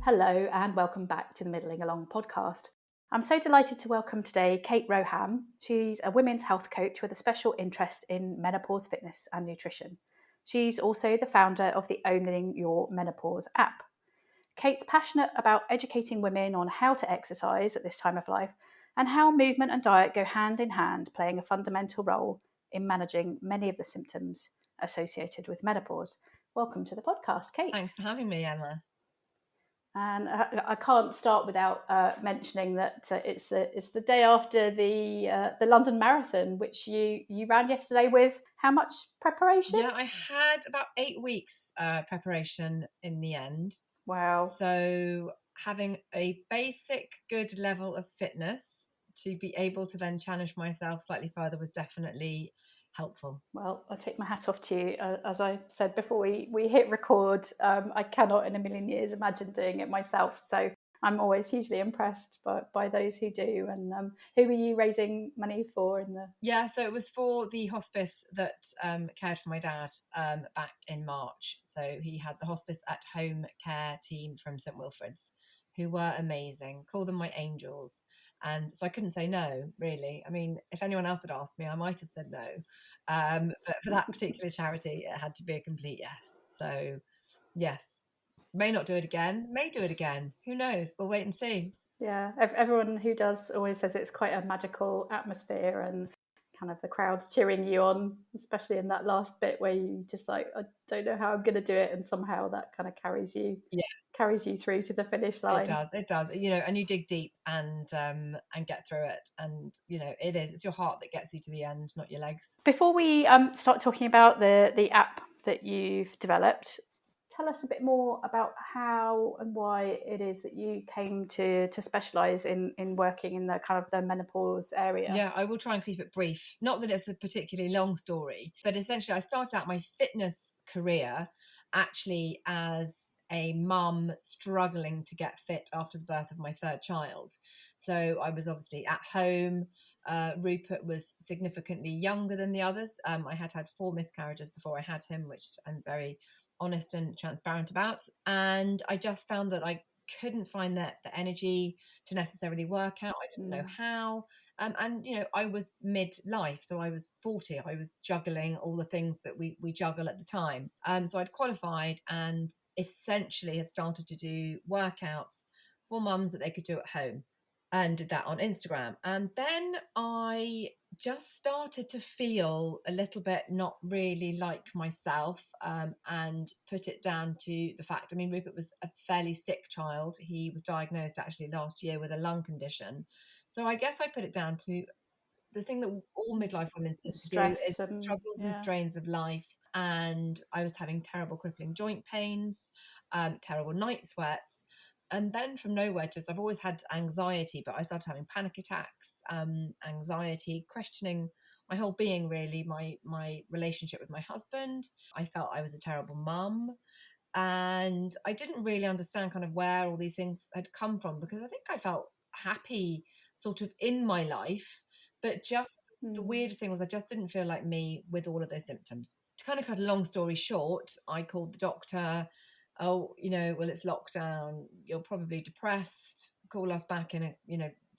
Hello and welcome back to the Middling Along podcast. I'm so delighted to welcome today Kate Rowe-Ham. She's a women's health coach with a special interest in menopause fitness and nutrition. She's also the founder of the Owning Your Menopause app. Kate's passionate about educating women on how to exercise at this time of life and how movement and diet go hand in hand, playing a fundamental role in managing many of the symptoms associated with menopause. Welcome to the podcast, Kate. Thanks for having me, Emma. And I can't start without mentioning that it's the day after the London Marathon, which you ran yesterday with how much preparation? Yeah, I had about 8 weeks preparation in the end. Wow. So having a basic good level of fitness to be able to then challenge myself slightly further was definitely helpful. Well, I take my hat off to you. As I said before we hit record, I cannot in a million years imagine doing it myself. So I'm always hugely impressed by those who do. And who were you raising money for in the? Yeah, so it was for the hospice that cared for my dad back in March. So he had the hospice at home care team from St Wilfrid's, who were amazing. Call them my angels. And so I couldn't say no, really. I mean, if anyone else had asked me, I might have said no. But for that particular charity, it had to be a complete yes. So, yes, may not do it again, may do it again. Who knows? We'll wait and see. Yeah, everyone who does always says it's quite a magical atmosphere and kind of the crowds cheering you on, especially in that last bit where you just like, I don't know how I'm going to do it, and somehow that kind of carries you through to the finish line. It does, and you dig deep and get through it, and it's your heart that gets you to the end, not your legs. Before we start talking about the app that you've developed, tell us a bit more about how and why it is that you came to specialise in working in the kind of the menopause area. Yeah, I will try and keep it brief. Not that it's a particularly long story, but essentially I started out my fitness career actually as a mum struggling to get fit after the birth of my third child. So I was obviously at home. Rupert was significantly younger than the others. I had 4 miscarriages before I had him, which I'm very honest and transparent about. And I just found that I couldn't find the energy to necessarily work out. I didn't know how. And I was midlife, so I was 40. I was juggling all the things that we juggle at the time. So I'd qualified and essentially had started to do workouts for mums that they could do at home, and did that on Instagram. And then I just started to feel a little bit not really like myself, and put it down to the fact, Rupert was a fairly sick child. He was diagnosed actually last year with a lung condition. So I guess I put it down to the thing that all midlife women seem to do is the struggles and strains of life. And I was having terrible crippling joint pains, terrible night sweats. And then from nowhere, just I've always had anxiety, but I started having panic attacks, anxiety, questioning my whole being, really, my relationship with my husband. I felt I was a terrible mum. And I didn't really understand kind of where all these things had come from, because I think I felt happy sort of in my life, but just the weirdest thing was I just didn't feel like me with all of those symptoms. To kind of cut a long story short, I called the doctor. Oh, well, it's lockdown. You're probably depressed. Call us back in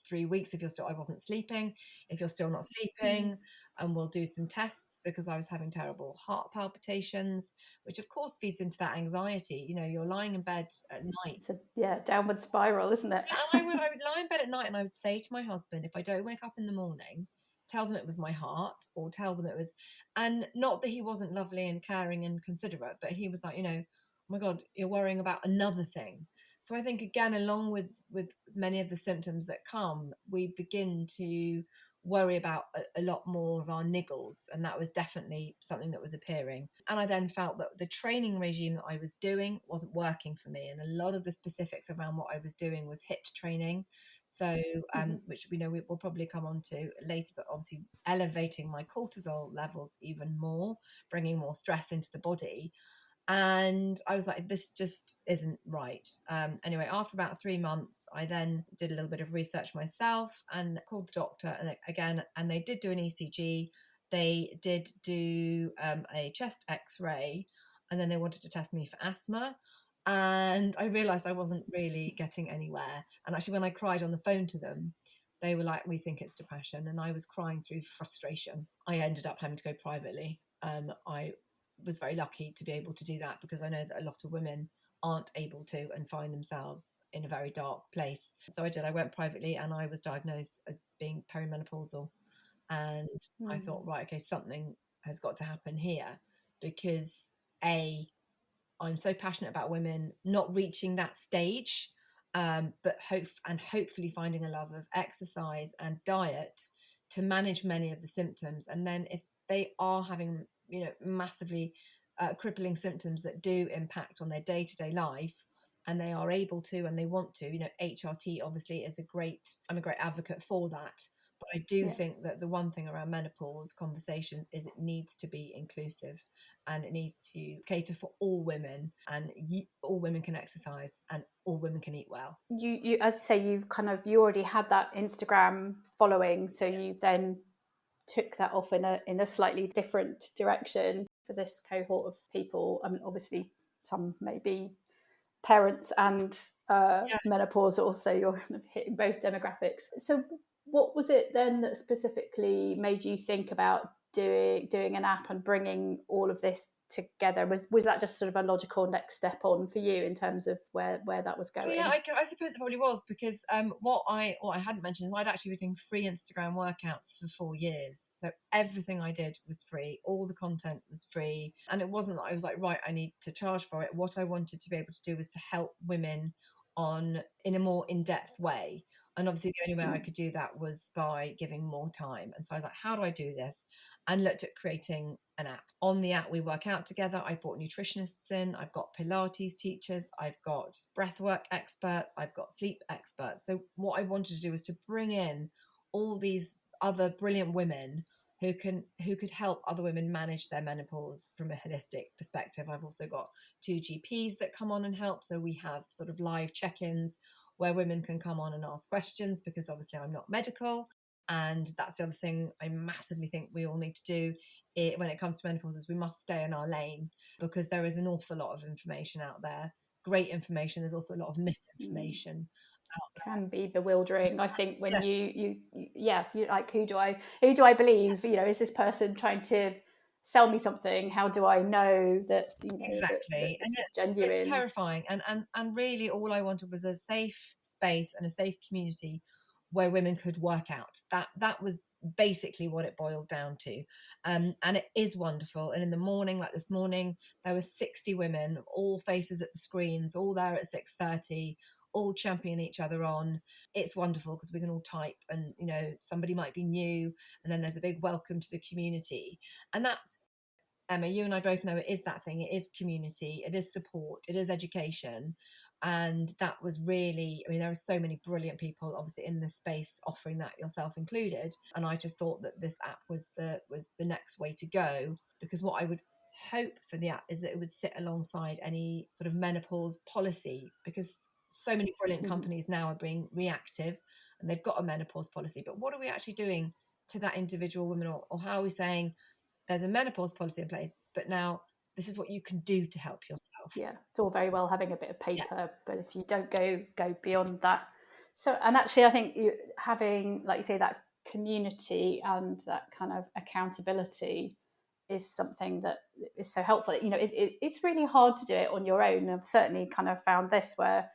3 weeks if you're still. I wasn't sleeping. If you're still not sleeping, and we'll do some tests, because I was having terrible heart palpitations, which of course feeds into that anxiety. You're lying in bed at night. It's a downward spiral, isn't it? I would lie in bed at night and I would say to my husband, if I don't wake up in the morning, tell them it was my heart, or tell them it was, and not that he wasn't lovely and caring and considerate, but he was like, oh my God, you're worrying about another thing. So I think, again, along with many of the symptoms that come, we begin to worry about a lot more of our niggles, and that was definitely something that was appearing. And I then felt that the training regime that I was doing wasn't working for me, and a lot of the specifics around what I was doing was HIIT training, so which we will probably come on to later, but obviously elevating my cortisol levels even more, bringing more stress into the body. And I was like, this just isn't right. Anyway, after about 3 months, I then did a little bit of research myself and called the doctor. And they did do an ECG. They did do a chest X-ray, and then they wanted to test me for asthma. And I realised I wasn't really getting anywhere. And actually, when I cried on the phone to them, they were like, "We think it's depression." And I was crying through frustration. I ended up having to go privately. I was very lucky to be able to do that, because I know that a lot of women aren't able to and find themselves in a very dark place. So I did. I went privately, and I was diagnosed as being perimenopausal. And I thought, right, okay, something has got to happen here, because I'm so passionate about women not reaching that stage, but hopefully finding a love of exercise and diet to manage many of the symptoms. And then if they are having, massively crippling symptoms that do impact on their day-to-day life, and they are able to and they want to, HRT obviously is I'm a great advocate for that. But I do think that the one thing around menopause conversations is it needs to be inclusive, and it needs to cater for all women, and all women can exercise and all women can eat well. You as you say, you already had that Instagram following, so you then took that off in a slightly different direction for this cohort of people. I mean, obviously some may be parents and Yeah. menopausal, so you're kind of hitting both demographics. So what was it then that specifically made you think about doing an app and bringing all of this together? Was that just sort of a logical next step on for you in terms of where that was Well, yeah, going? I suppose it probably was, because what I hadn't mentioned is I'd actually been doing free Instagram workouts for 4 years. So everything I did was free, all the content was free, and it wasn't that I was like, right, I need to charge for it. What I wanted to be able to do was to help women in a more in-depth way. And obviously the only way I could do that was by giving more time. And so I was like, how do I do this? And looked at creating an app. On the app, we work out together. I brought nutritionists in. I've got Pilates teachers. I've got breathwork experts. I've got sleep experts. So what I wanted to do was to bring in all these other brilliant women who could help other women manage their menopause from a holistic perspective. I've also got 2 GPs that come on and help. So we have sort of live check-ins where women can come on and ask questions, because obviously I'm not medical. And that's the other thing I massively think we all need to do when it comes to menopause, is we must stay in our lane, because there is an awful lot of information out there. Great information. There's also a lot of misinformation out Can be bewildering, I think, when there. you like, who do I believe? Is this person trying to sell me something? How do I know that that Exactly. And this is it's genuine? terrifying. And really all I wanted was a safe space and a safe community where women could work out. That was basically what it boiled down to. And it is wonderful. And in the morning, like this morning, there were 60 women, all faces at the screens, all there at 6:30, all championing each other on. It's wonderful because we can all type, and somebody might be new, and then there's a big welcome to the community. And that's, Emma, you and I both know, it is that thing. It is community, it is support, it is education. And that was really, I mean, there are so many brilliant people obviously in this space offering that, yourself included. And I just thought that this app was the next way to go, because what I would hope for the app is that it would sit alongside any sort of menopause policy, because so many brilliant companies now are being reactive and they've got a menopause policy. But what are we actually doing to that individual woman, or how are we saying, there's a menopause policy in place, but now this is what you can do to help yourself? Yeah, it's all very well having a bit of Yeah. paper, but if you don't go beyond that. So, and actually I think having, like you say, that community and that kind of accountability is something that is so helpful. It's really hard to do it on your own. I've certainly kind of found this where,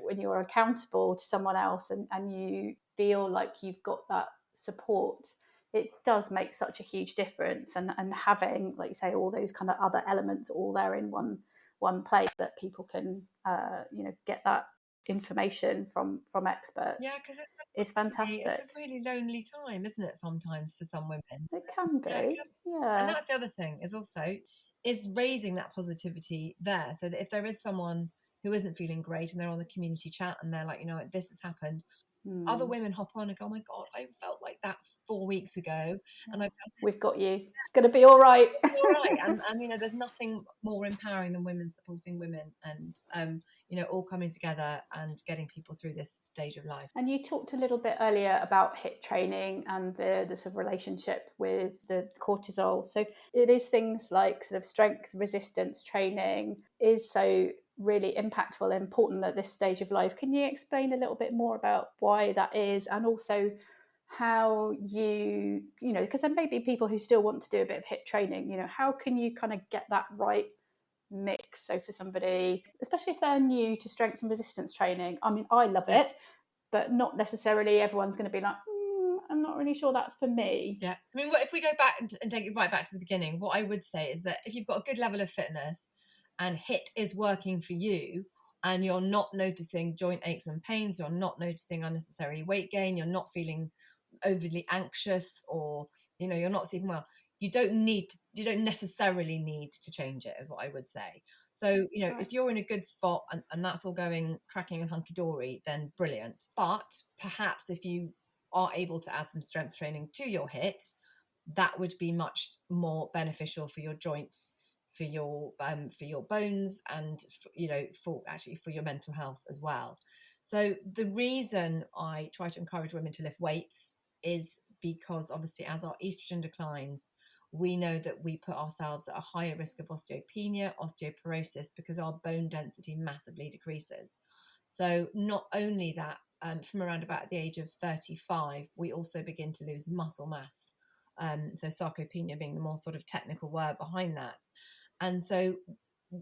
when you're accountable to someone else, and you feel like you've got that support, it does make such a huge difference. And having, like you say, all those kind of other elements all there in one place, that people can get that information from Yeah, experts, because is it's a fantastic. really lonely time, isn't it, sometimes for some women? It can Yeah, it be, can. And yeah. that's the other thing, is also is raising that positivity there, so that if there is someone who isn't feeling great and they're on the community chat and they're like, this has happened, other Hmm. women hop on and go, oh my God, I felt like that 4 weeks ago, and I've done We've got you. It's going to be all right. all right. And there's nothing more empowering than women supporting women, and all coming together and getting people through this stage of life. And you talked a little bit earlier about HIIT training and the sort of relationship with the cortisol. So it is things like sort of strength resistance training is so really impactful and important at this stage of life. Can you explain a little bit more about why that is, and also how you know, because there may be people who still want to do a bit of HIIT training, you know, how can you kind of get that right mix? So for somebody, especially if they're new to strength and resistance training, I mean, I love it, but not necessarily everyone's going to be like, I'm not really sure that's for me. Yeah. I mean, if we go back and take it right back to the beginning, what I would say is that if you've got a good level of fitness and HIIT is working for you, and you're not noticing joint aches and pains, you're not noticing unnecessary weight gain, you're not feeling overly anxious, or you're not sleeping well, you don't necessarily need to change it, is what I would say. So Right. if you're in a good spot and that's all going cracking and hunky-dory, then brilliant. But perhaps if you are able to add some strength training to your HIIT, that would be much more beneficial for your joints, for your bones, and for your mental health as well. So the reason I try to encourage women to lift weights is because obviously as our estrogen declines, we know that we put ourselves at a higher risk of osteopenia, osteoporosis, because our bone density massively decreases. So not only that, from around about the age of 35, we also begin to lose muscle mass. So sarcopenia being the more sort of technical word behind that. And so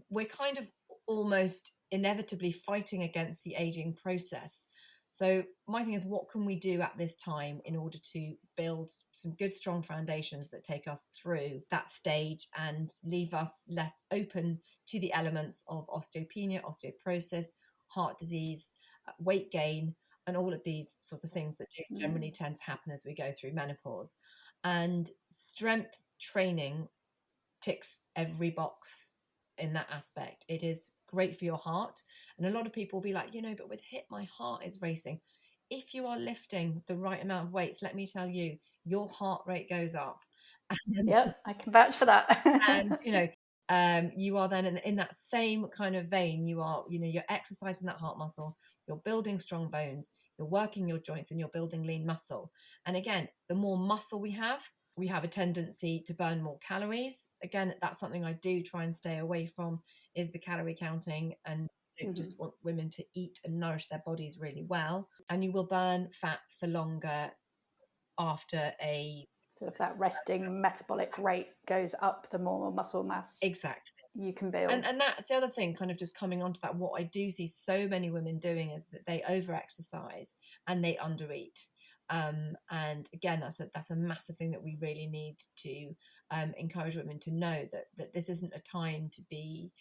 we're kind of almost inevitably fighting against the aging process. So my thing is, what can we do at this time in order to build some good, strong foundations that take us through that stage and leave us less open to the elements of osteopenia, osteoporosis, heart disease, weight gain, and all of these sorts of things that do generally tend to happen as we go through menopause. And strength training ticks every box in that aspect. It is great for your heart. And a lot of people will be like, but with HIIT, my heart is racing. If you are lifting the right amount of weights, let me tell you, your heart rate goes up. Yep, I can vouch for that. And you are then in that same kind of vein. You're exercising that heart muscle, you're building strong bones, you're working your joints, and you're building lean muscle. And again, the more muscle we have a tendency to burn more calories. Again, that's something I do try and stay away from, is the calorie counting, and just want women to eat and nourish their bodies really well. And you will burn fat for longer after a sort of that resting metabolic rate goes up, the more muscle mass exactly you can build. And that's the other thing, kind of just coming onto that, what I do see so many women doing is that they over exercise and they undereat. And again, that's a massive thing that we really need to encourage women to know, that this isn't a time to be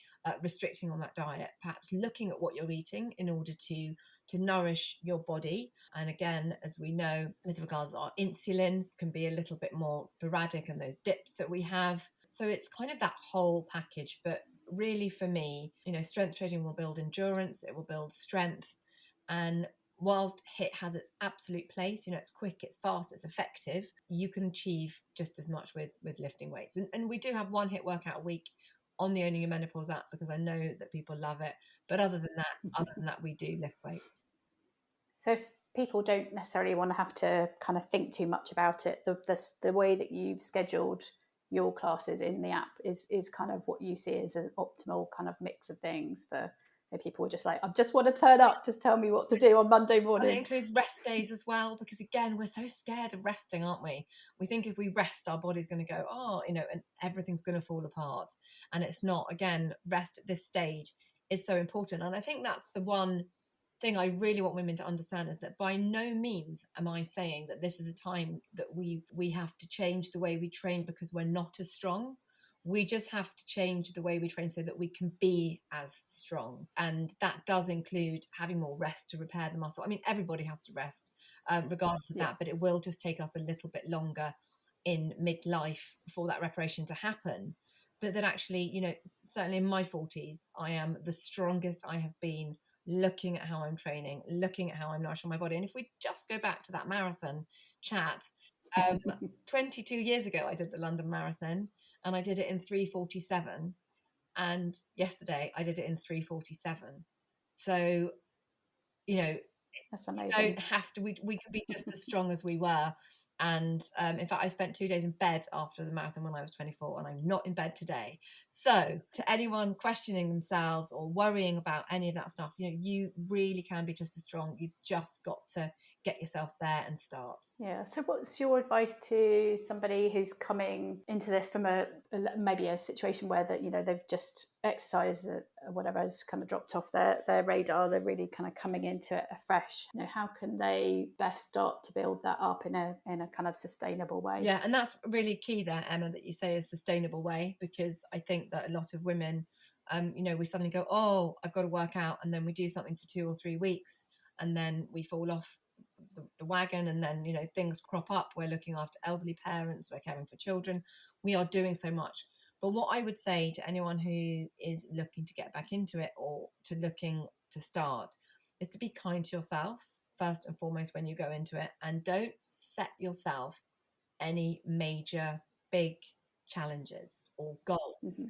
restricting on that diet. Perhaps looking at what you're eating in order to nourish your body. And again, as we know, with regards to our insulin, can be a little bit more sporadic, and those dips that we have. So it's kind of that whole package. But really, for me, strength training will build endurance, it will build strength. And whilst HIIT has its absolute place, it's quick, it's fast, it's effective, you can achieve just as much with lifting weights. And we do have one HIIT workout a week on the Owning Your Menopause app, because I know that people love it. But other than that, we do lift weights. So if people don't necessarily want to have to kind of think too much about it, the way that you've scheduled your classes in the app is kind of what you see as an optimal kind of mix of things for people who are just like, I just want to turn up, just tell me what to do on Monday morning. And it includes rest days as well, because again, we're so scared of resting, aren't we? We think if we rest, our body's going to go, and everything's going to fall apart. And it's not. Again, rest at this stage is so important. And I think that's the one thing I really want women to understand, is that by no means am I saying that this is a time that we have to change the way we train because we're not as strong. We just have to change the way we train so that we can be as strong. And that does include having more rest to repair the muscle. I mean, everybody has to rest regardless of that, but it will just take us a little bit longer in midlife for that reparation to happen. But that actually, certainly in my 40s, I am the strongest I have been, looking at how I'm training, looking at how I'm nourishing my body. And if we just go back to that marathon chat, 22 years ago, I did the London Marathon, and I did it in 3:47. And yesterday I did it in 3:47. So, that's amazing. don't have to, we can be just as strong as we were And in fact, I spent 2 days in bed after the marathon when I was 24, and I'm not in bed today. So to anyone questioning themselves or worrying about any of that stuff, you really can be just as strong. You've just got to get yourself there and start. Yeah. So what's your advice to somebody who's coming into this from maybe a situation where that, they've just exercise or whatever has kind of dropped off their radar, they're really kind of coming into it afresh? How can they best start to build that up in a kind of sustainable way? Yeah, and that's really key there, Emma, that you say a sustainable way, because I think that a lot of women, we suddenly go, oh, I've got to work out, and then we do something for 2 or 3 weeks, and then we fall off the wagon, and then things crop up. We're looking after elderly parents, we're caring for children, we are doing so much. But what I would say to anyone who is looking to get back into it or looking to start is to be kind to yourself first and foremost when you go into it, and don't set yourself any major big challenges or goals. Mm-hmm.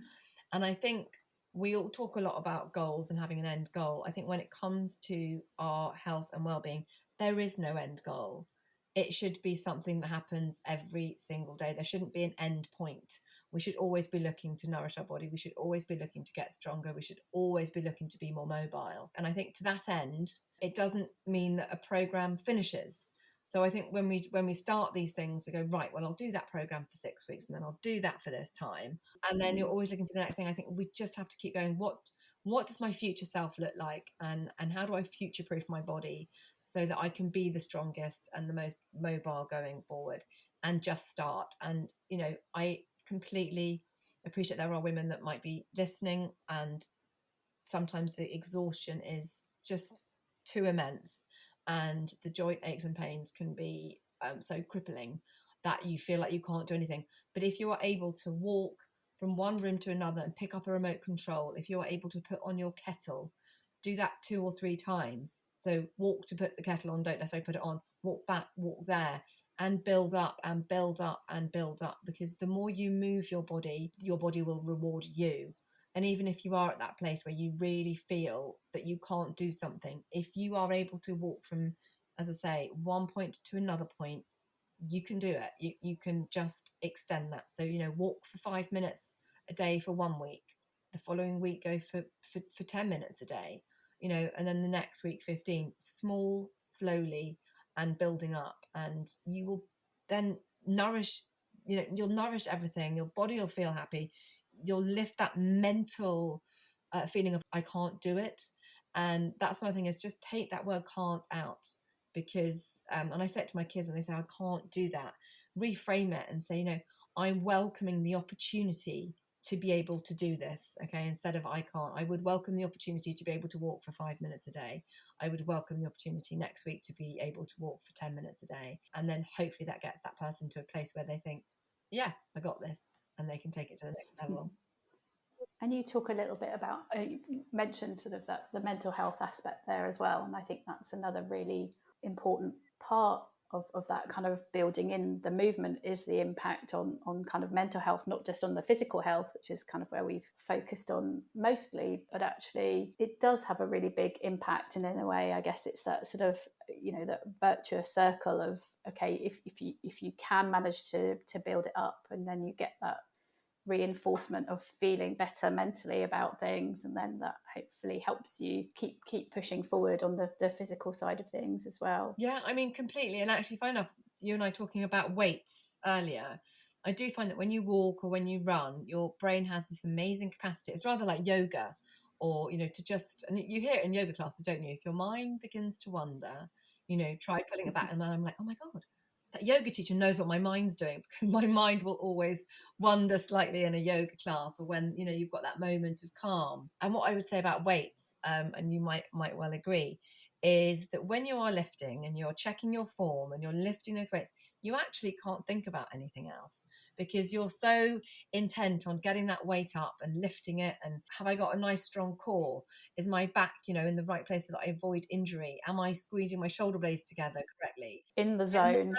And I think we all talk a lot about goals and having an end goal. I think when it comes to our health and well-being, there is no end goal. It should be something that happens every single day. There shouldn't be an end point. We should always be looking to nourish our body. We should always be looking to get stronger. We should always be looking to be more mobile. And I think to that end, it doesn't mean that a program finishes. So I think when we start these things, we go, right, well, I'll do that program for 6 weeks, and then I'll do that for this time. And then you're always looking for the next thing. I think we just have to keep going. What does my future self look like? And how do I future-proof my body so that I can be the strongest and the most mobile going forward, and just start? And, I completely appreciate there are women that might be listening, and sometimes the exhaustion is just too immense, and the joint aches and pains can be so crippling that you feel like you can't do anything. But if you are able to walk from one room to another and pick up a remote control, if you are able to put on your kettle, do that 2 or 3 times. So walk to put the kettle on, don't necessarily put it on, walk back, walk there, and build up and build up and build up, because the more you move your body will reward you. And even if you are at that place where you really feel that you can't do something, if you are able to walk from, as I say, one point to another point, you can do it. You can just extend that. So, walk for 5 minutes a day for 1 week. The following week, go for 10 minutes a day, and then the next week, 15. Small, slowly, and building up. And you will then nourish, you'll nourish everything. Your body will feel happy. You'll lift that mental feeling of I can't do it. And that's one thing, is just take that word can't out, because and I say it to my kids when they say I can't do that, reframe it and say, I'm welcoming the opportunity to be able to do this. Okay, instead of I can't, I would welcome the opportunity to be able to walk for 5 minutes a day. I would welcome the opportunity next week to be able to walk for 10 minutes a day. And then hopefully that gets that person to a place where they think, yeah, I got this, and they can take it to the next level. And you talk a little bit about, you mentioned sort of the mental health aspect there as well. And I think that's another really important part of that kind of building in the movement, is the impact on kind of mental health, not just on the physical health, which is kind of where we've focused on mostly, but actually it does have a really big impact. And in a way, I guess it's that sort of, that virtuous circle of, okay, if you can manage to build it up, and then you get that reinforcement of feeling better mentally about things, and then that hopefully helps you keep pushing forward on the physical side of things as well. Yeah, I mean, completely. And actually, funny enough, you and I talking about weights earlier, I do find that when you walk or when you run, your brain has this amazing capacity. It's rather like yoga, or to just, and you hear it in yoga classes, don't you? If your mind begins to wander, try pulling it back. And then I'm like, oh my God, that yoga teacher knows what my mind's doing, because my mind will always wander slightly in a yoga class, or when you've got that moment of calm. And what I would say about weights, and you might well agree, is that when you are lifting and you're checking your form and you're lifting those weights, you actually can't think about anything else, because you're so intent on getting that weight up and lifting it. And have I got a nice strong core? Is my back, in the right place so that I avoid injury? Am I squeezing my shoulder blades together correctly? In the zone.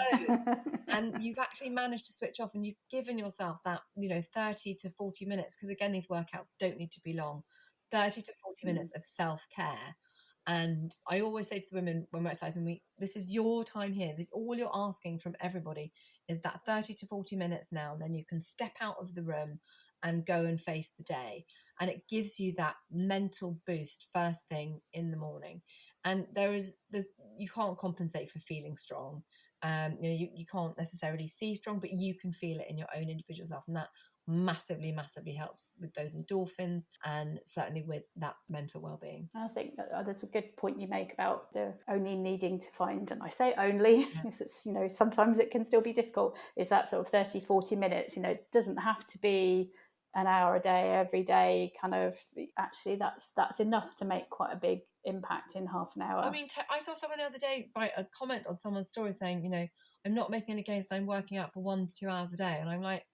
And you've actually managed to switch off, and you've given yourself that, 30 to 40 minutes, because again, these workouts don't need to be long, 30 to 40 minutes of self-care. And I always say to the women when we're exercising, this is your time here. All you're asking from everybody is that 30 to 40 minutes now, and then you can step out of the room and go and face the day. And it gives you that mental boost first thing in the morning. And there's you can't compensate for feeling strong. You can't necessarily see strong, but you can feel it in your own individual self, and that massively helps with those endorphins and certainly with that mental well-being. I think there's a good point you make about the only needing to find, and I say only, it's, sometimes it can still be difficult, is that sort of 30, 40 minutes, it doesn't have to be an hour a day, every day, kind of. Actually, that's enough to make quite a big impact in half an hour. I mean, I saw someone the other day write a comment on someone's story saying, I'm not making any gains, I'm working out for 1 to 2 hours a day. And I'm like,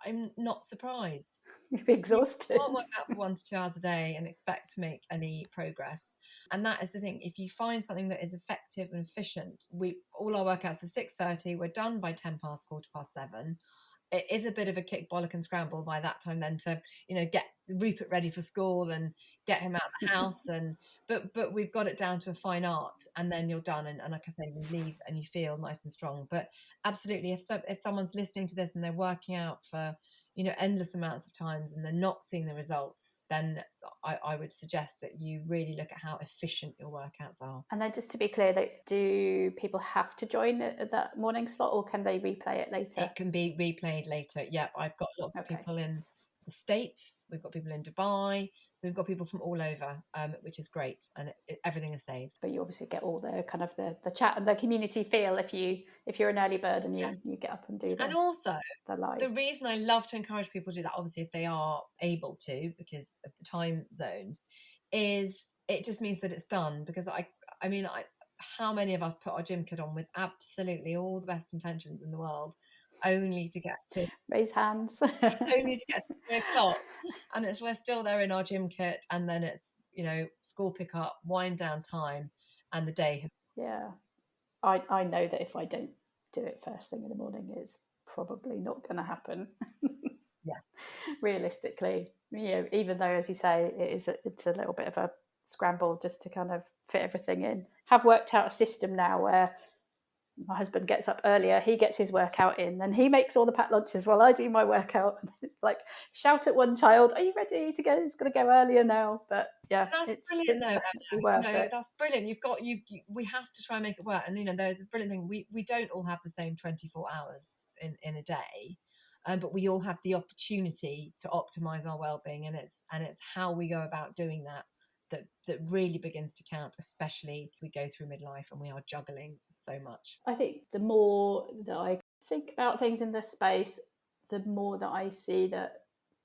I'm not surprised. You'd be exhausted. You can't work out for 1 to 2 hours a day and expect to make any progress. And that is the thing. If you find something that is effective and efficient, all our workouts are 6:30. We're done by 10 past, 7:15. It is a bit of a kick, bollock and scramble by that time then to, get Rupert ready for school and get him out of the house. But we've got it down to a fine art, and then you're done. And like I say, you leave and you feel nice and strong. But absolutely, if someone's listening to this and they're working out for, endless amounts of times and they're not seeing the results, then I would suggest that you really look at how efficient your workouts are. And then just to be clear, do people have to join at that morning slot, or can they replay it later? It can be replayed later. Yep, I've got lots of people in the States, we've got people in Dubai, so we've got people from all over, which is great, and everything is saved. But you obviously get all the kind of the chat and the community feel if you're an early bird and you get up and do that. And also the live. The reason I love to encourage people to do that, obviously if they are able to because of the time zones, is it just means that it's done. Because how many of us put our gym kit on with absolutely all the best intentions in the world, only to get to raise hands, only to get to 3 o'clock, and we're still there in our gym kit, and then it's school pick up, wind down time, and the day has. I know that if I don't do it first thing in the morning, it's probably not going to happen. Yes, realistically, even though, as you say, it's a little bit of a scramble just to kind of fit everything in. Have worked out a system now where my husband gets up earlier, he gets his workout in, then he makes all the packed lunches while I do my workout. Like, shout at one child, are you ready to go? It's going to go earlier now. But that's brilliant. Worth it. That's brilliant. We have to try and make it work. And there's a brilliant thing. We don't all have the same 24 hours in a day, but we all have the opportunity to optimize our well-being, and it's how we go about doing that really begins to count, especially if we go through midlife and we are juggling so much. I think the more that I think about things in this space, the more that I see that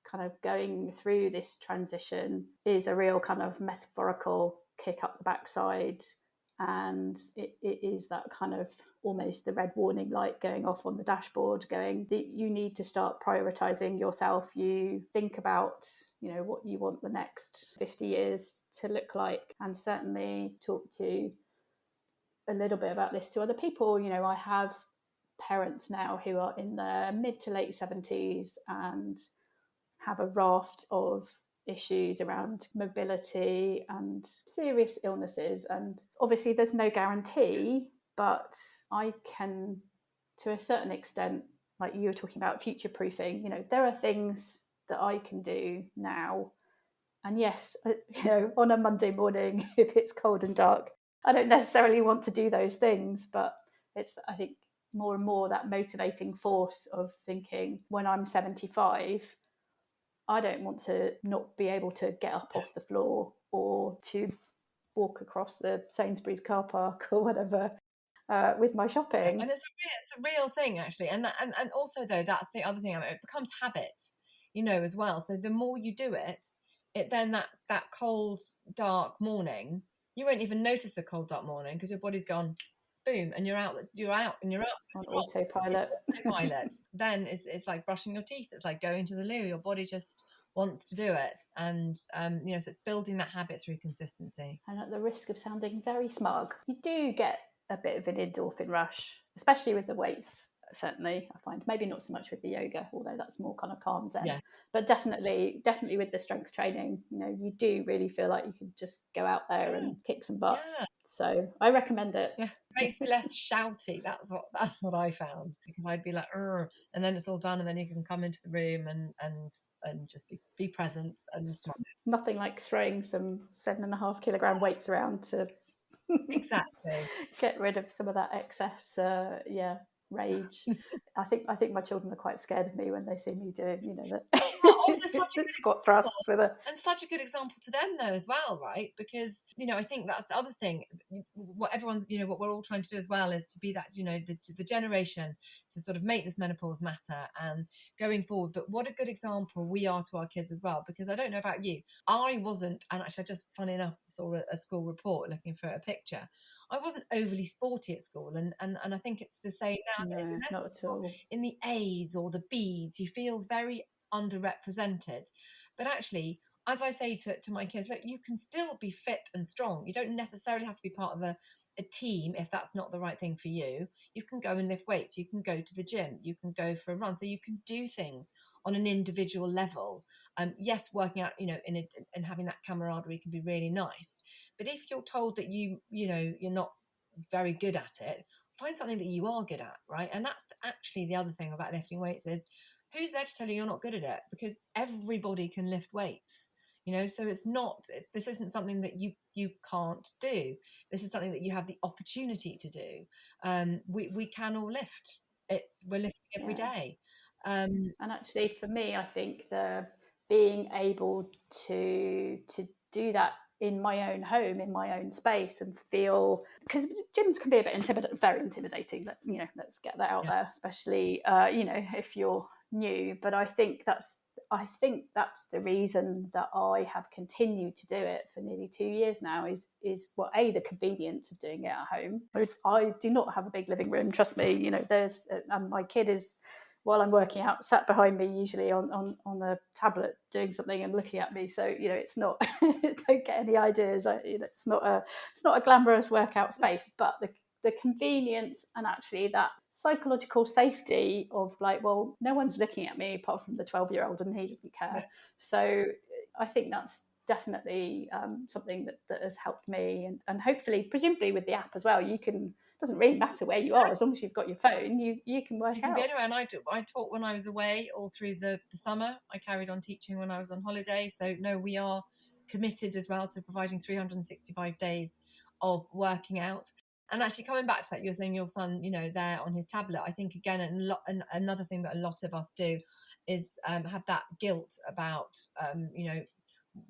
kind of going through this transition is a real kind of metaphorical kick up the backside. And it is that kind of almost the red warning light going off on the dashboard, going that you need to start prioritizing yourself. You think about, what you want the next 50 years to look like, and certainly talk to a little bit about this to other people. I have parents now who are in their mid to late 70s and have a raft of issues around mobility and serious illnesses. And obviously there's no guarantee, but I can, to a certain extent, like you were talking about future proofing, there are things that I can do now. And yes, on a Monday morning, if it's cold and dark, I don't necessarily want to do those things, but it's, I think, more and more that motivating force of thinking, when I'm 75, I don't want to not be able to get up off the floor or to walk across the Sainsbury's car park or whatever with my shopping. And it's a real thing, actually. And also, though, that's the other thing. It becomes habit, as well. So the more you do it then that cold, dark morning, you won't even notice the cold, dark morning because your body's gone, boom, and you're out on autopilot. Then it's like brushing your teeth. It's like going to the loo. Your body just wants to do it, and so it's building that habit through consistency. And at the risk of sounding very smug, you do get a bit of an endorphin rush, especially with the weights certainly. I find maybe not so much with the yoga, although that's more kind of calm zen, Yes. but definitely with the strength training, you do really feel like you can just go out there and kick some butt. Yeah. So I recommend it. Yeah, makes you less shouty. That's what I found, because I'd be like, "Urgh," and then it's all done, and then you can come into the room and just be present and smile. Nothing like throwing some 7.5 kilogram weights around to Exactly. get rid of some of that excess rage. I think my children are quite scared of me when they see me doing But also such a the good squat example, thrusts with a and such a good example to them though as well, right? Because I think that's the other thing. What everyone's, what we're all trying to do as well is to be that, the generation to sort of make this menopause matter and going forward. But what a good example we are to our kids as well. Because I don't know about you, I wasn't, and actually I just, funny enough, saw a school report looking for a picture. I wasn't overly sporty at school, and I think it's the same nowadays. no, Unless not at you're all. in the A's or the B's, you feel very underrepresented. But actually, as I say to my kids, look, you can still be fit and strong. You don't necessarily have to be part of a team if that's not the right thing for you. You can go and lift weights, you can go to the gym, you can go for a run. So you can do things on an individual level. Yes, working out, and having that camaraderie can be really nice. But if you're told that you're not very good at it, find something that you are good at, right? And that's actually the other thing about lifting weights is, who's there to tell you you're not good at it? Because everybody can lift weights, so this isn't something that you can't do. This is something that you have the opportunity to do. We can all lift. We're lifting every Yeah. day. And actually, for me, I think the being able to do that in my own home, in my own space, and feel, because gyms can be a bit very intimidating. Let's get that out Yeah. there, especially if you're new. But I think that's the reason that I have continued to do it for nearly 2 years now. Is the convenience of doing it at home. I do not have a big living room. Trust me. There's and my kid is, while I'm working out, sat behind me, usually on the tablet doing something and looking at me. So it's not. Don't get any ideas. It's not a glamorous workout space, but the convenience and actually that psychological safety of like, well, no one's looking at me apart from the 12-year-old and he doesn't care. Yeah. So I think that's definitely something that has helped me, and hopefully, presumably with the app as well, you can. Doesn't really matter where you are, as long as you've got your phone, you can work You can out. be anywhere. And I taught when I was away all through the summer. I carried on teaching when I was on holiday. So no, we are committed as well to providing 365 days of working out. And actually, coming back to that, you were saying your son, there on his tablet. I think again, another thing that a lot of us do is have that guilt about,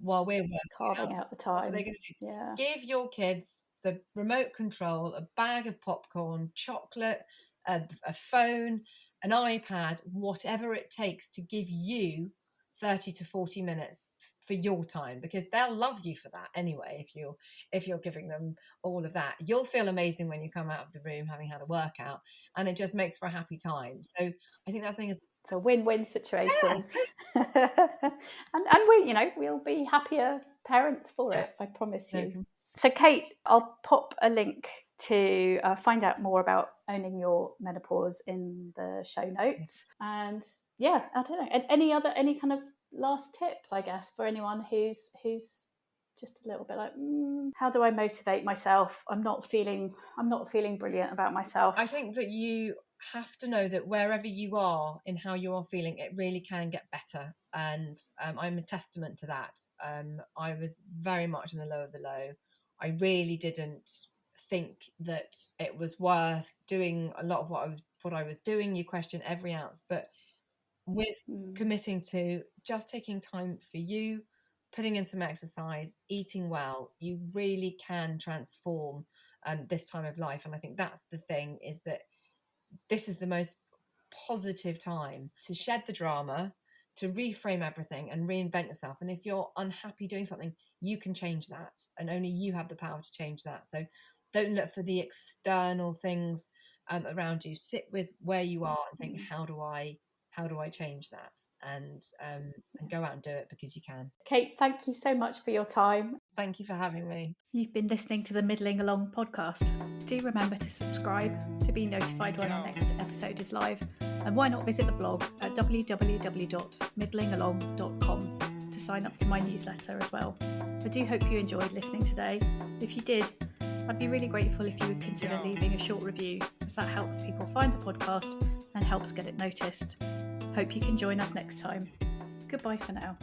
while we're working Carving out, out the what are time. they going to do? Yeah. Give your kids the remote control, a bag of popcorn, chocolate, a phone, an iPad, whatever it takes to give you 30 to 40 minutes for your time, because they'll love you for that anyway. If you're giving them all of that, you'll feel amazing when you come out of the room having had a workout, and it just makes for a happy time. So I think that's the thing. It's a win-win situation. Yeah, And we'll be happier parents for yeah. it, I promise No, you. So Kate, I'll pop a link to find out more about Owning Your Menopause in the show notes. And yeah, I don't know, any kind of last tips, I guess, for anyone who's just a little bit like, how do I motivate myself? I'm not feeling brilliant about myself. I think that you have to know that wherever you are in how you are feeling, it really can get better. And I'm a testament to that. I was very much in the low of the low. I really didn't think that it was worth doing a lot of what I was doing. You question every ounce, but with committing to just taking time for you, putting in some exercise, eating well, you really can transform this time of life. And I think that's the thing, is that this is the most positive time to shed the drama, to reframe everything and reinvent yourself. And if you're unhappy doing something, you can change that, and only you have the power to change that. So don't look for the external things around you. Sit with where you are and think, how how do I change that? And go out and do it, because you can. Kate, thank you so much for your time. Thank you for having me. You've been listening to the Middling Along podcast. Do remember to subscribe to be notified when our next episode is live. And why not visit the blog at www.midlingalong.com to sign up to my newsletter as well. I do hope you enjoyed listening today. If you did, I'd be really grateful if you would consider leaving a short review, as that helps people find the podcast and helps get it noticed. Hope you can join us next time. Goodbye for now.